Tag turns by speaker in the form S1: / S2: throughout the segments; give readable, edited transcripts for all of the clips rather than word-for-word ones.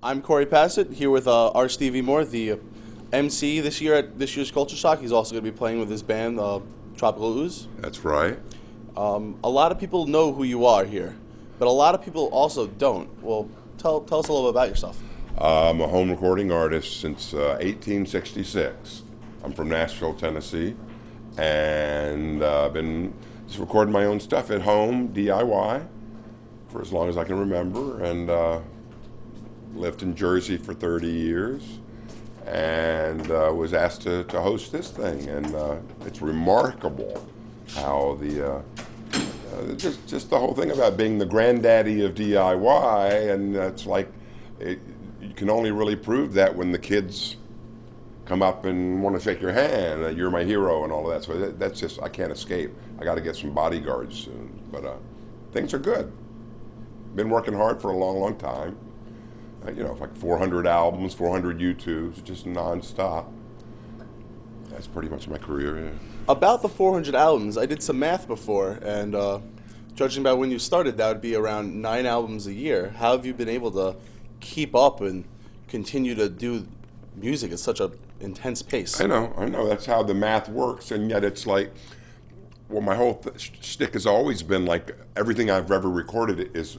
S1: I'm Corey Passett here with our Stevie Moore, the MC this year at this year's Culture Shock. He's also going to be playing with his band, Tropical Ooze.
S2: That's right.
S1: A lot of people know who you are here, but a lot of people also don't. Well, tell us a little bit about yourself.
S2: I'm a home recording artist since 1866. I'm from Nashville, Tennessee, and I've been just recording my own stuff at home, DIY, for as long as I can remember, and lived in Jersey for 30 years, and was asked to host this thing, and it's remarkable how just the whole thing about being the granddaddy of DIY, and it's like you can only really prove that when the kids come up and want to shake your hand, you're my hero and all of that. So that's just, I can't escape. I got to get some bodyguards soon, but things are good. Been working hard for a long, long time. Like 400 albums, 400 YouTubes, just nonstop. That's pretty much my career. Yeah.
S1: About the 400 albums, I did some math before, and judging by when you started, that would be around 9 albums a year. How have you been able to keep up and continue to do music at such an intense pace?
S2: I know. That's how the math works, and yet it's like, well, my whole shtick has always been like everything I've ever recorded is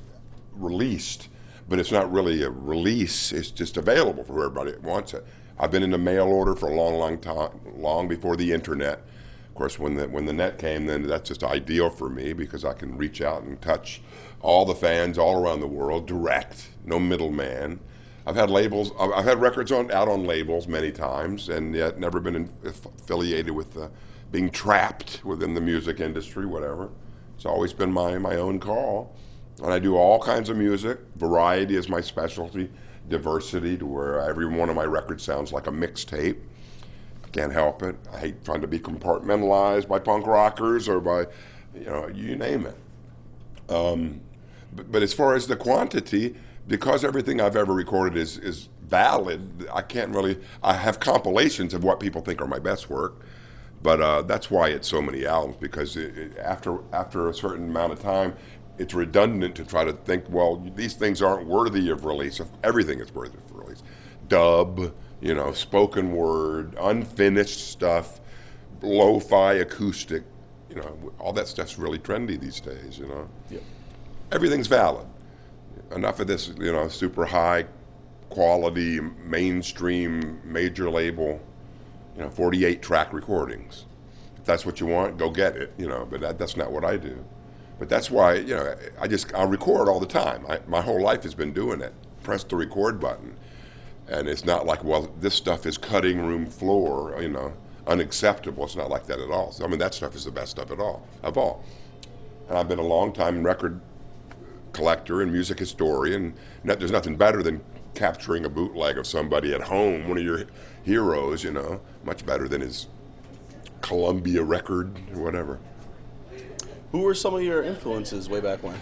S2: released, but it's not really a release. It's just available for everybody that wants it. I've been in the mail order for a long, long time, long before the internet. Of course, when the net came, then that's just ideal for me because I can reach out and touch all the fans all around the world, direct, no middleman. I've had labels. I've had records out on labels many times, and yet never been affiliated with being trapped within the music industry, whatever. It's always been my own call. And I do all kinds of music. Variety is my specialty. Diversity, to where every one of my records sounds like a mixtape. I can't help it. I hate trying to be compartmentalized by punk rockers or by, you name it. But as far as the quantity, because everything I've ever recorded is valid, I can't really. I have compilations of what people think are my best work, but that's why it's so many albums. Because after a certain amount of time, it's redundant to try to think, well, these things aren't worthy of release. Everything is worthy of release. Dub, spoken word, unfinished stuff, lo-fi acoustic, all that stuff's really trendy these days,
S1: Yeah.
S2: Everything's valid. Enough of this, super high quality, mainstream, major label, 48 track recordings. If that's what you want, go get it, but that's not what I do. But that's why, I record all the time. My whole life has been doing it. Press the record button. And it's not like, well, this stuff is cutting room floor, unacceptable. It's not like that at all. So, that stuff is the best stuff of all. And I've been a long time record collector and music historian. There's nothing better than capturing a bootleg of somebody at home, one of your heroes, much better than his Columbia record or whatever.
S1: Who were some of your influences way back when?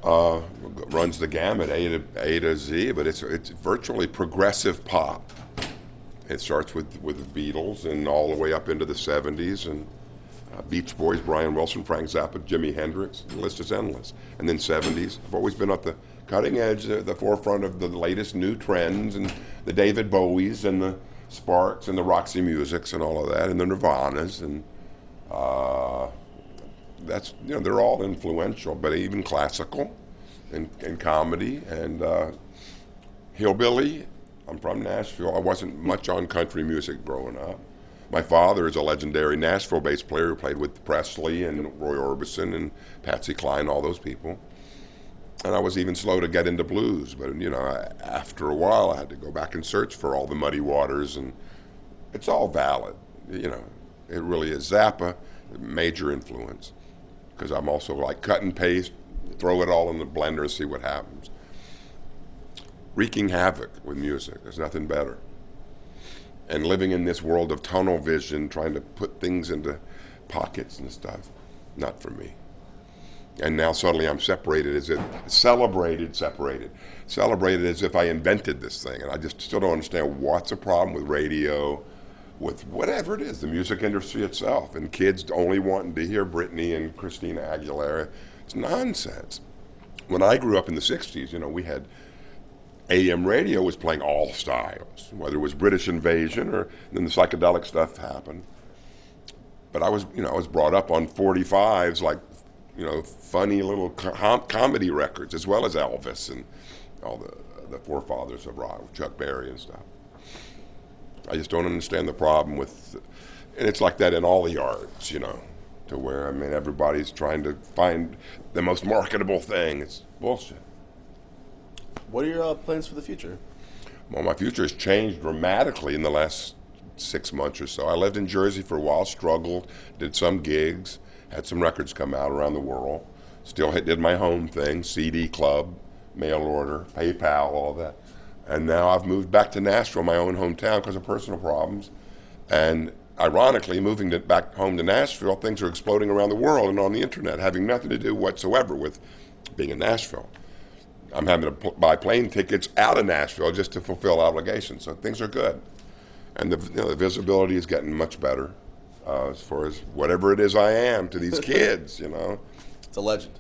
S2: Runs the gamut, A to Z, but it's virtually progressive pop. It starts with the Beatles and all the way up into the 70s, and Beach Boys, Brian Wilson, Frank Zappa, Jimi Hendrix. The list is endless. And then 70s. I've always been at the cutting edge, the forefront of the latest new trends, and the David Bowies and the Sparks and the Roxy Musics and all of that, and the Nirvanas, and that's they're all influential, but even classical and comedy and hillbilly. I'm from Nashville. I wasn't much on country music growing up. My father is a legendary Nashville bass player who played with Presley and Roy Orbison and Patsy Cline, all those people. And I was even slow to get into blues, but after a while I had to go back and search for all the Muddy Waters, and it's all valid. It really is. Zappa, major influence. Because I'm also like cut and paste, throw it all in the blender and see what happens. Wreaking havoc with music, there's nothing better. And living in this world of tunnel vision, trying to put things into pockets and stuff, not for me. And now suddenly I'm celebrated as if I invented this thing. And I just still don't understand what's the problem with radio, with whatever it is, the music industry itself, and kids only wanting to hear Britney and Christina Aguilera. It's nonsense. When I grew up in the 60s, we had AM radio was playing all styles, whether it was British Invasion or then the psychedelic stuff happened. But I was brought up on 45s, like, funny little comedy records, as well as Elvis and all the forefathers of rock, Chuck Berry and stuff. I just don't understand the problem with, and it's like that in all the arts, to where, everybody's trying to find the most marketable thing. It's bullshit.
S1: What are your plans for the future?
S2: Well, my future has changed dramatically in the last 6 months or so. I lived in Jersey for a while, struggled, did some gigs, had some records come out around the world, still did my home thing, CD club, mail order, PayPal, all that. And now I've moved back to Nashville, my own hometown, because of personal problems. And ironically, moving back home to Nashville, things are exploding around the world and on the internet, having nothing to do whatsoever with being in Nashville. I'm having to buy plane tickets out of Nashville just to fulfill obligations. So things are good. And the visibility is getting much better as far as whatever it is I am to these kids,
S1: It's a legend.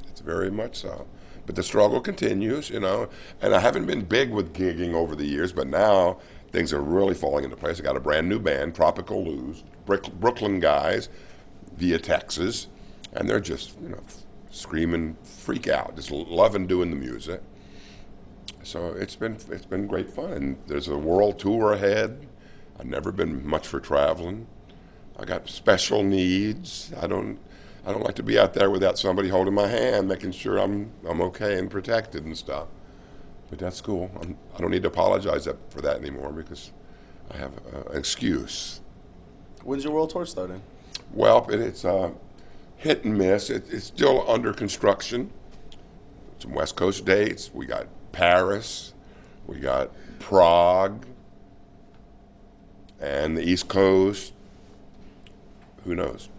S2: It's very much so. But the struggle continues, and I haven't been big with gigging over the years, but now things are really falling into place. I got a brand new band, Tropical Luz, Brooklyn guys via Texas, and they're just, screaming freak out, just loving doing the music. So it's been great fun. And there's a world tour ahead. I've never been much for traveling. I got special needs. I don't like to be out there without somebody holding my hand, making sure I'm okay and protected and stuff. But that's cool. I don't need to apologize for that anymore because I have an excuse.
S1: When's your world tour starting?
S2: Well, it's hit and miss. It's still under construction. Some West Coast dates. We got Paris. We got Prague. And the East Coast. Who knows?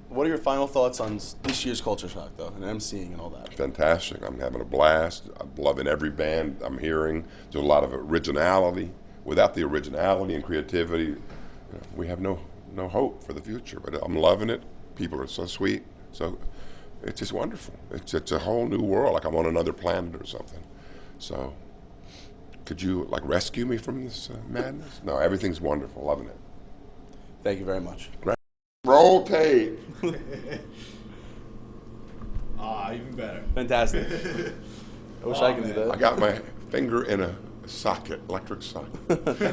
S1: What are your final thoughts on this year's Culture Shock, though, and emceeing and all that?
S2: Fantastic. I'm having a blast. I'm loving every band I'm hearing. There's a lot of originality. Without the originality and creativity, we have no hope for the future. But I'm loving it. People are so sweet. So it's just wonderful. It's a whole new world, like I'm on another planet or something. So could you rescue me from this madness? No, everything's wonderful. Loving it.
S1: Thank you very much.
S2: Roll tape.
S3: Even better.
S1: Fantastic. I wish I could do that.
S2: I got my finger in a socket, electric socket.